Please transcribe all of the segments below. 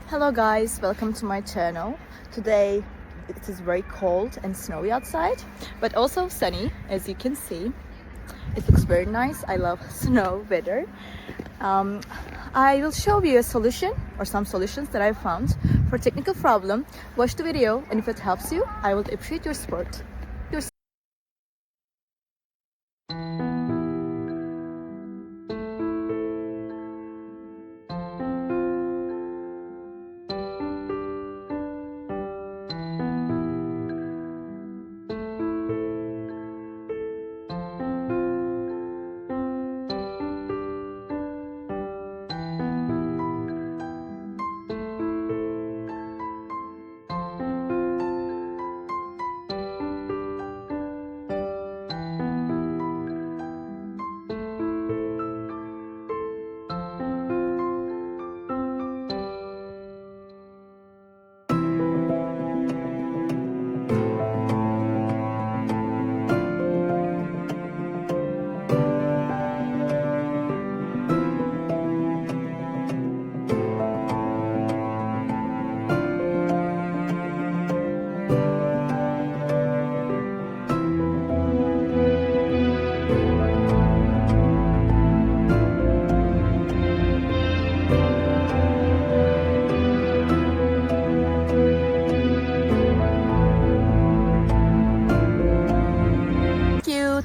Hello guys, welcome to my channel. Today it is very cold and snowy outside, but also sunny, as you can see. It looks very nice. I love snow weather. I will show you a solution or some solutions that I found for technical problem. Watch the video, and if it helps you, I would appreciate your support.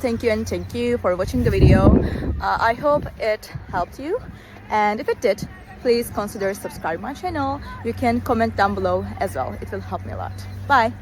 Thank you for watching the video. I hope it helped you, and if it did, please consider subscribing my channel. You can comment down below as well. It will help me a lot. Bye.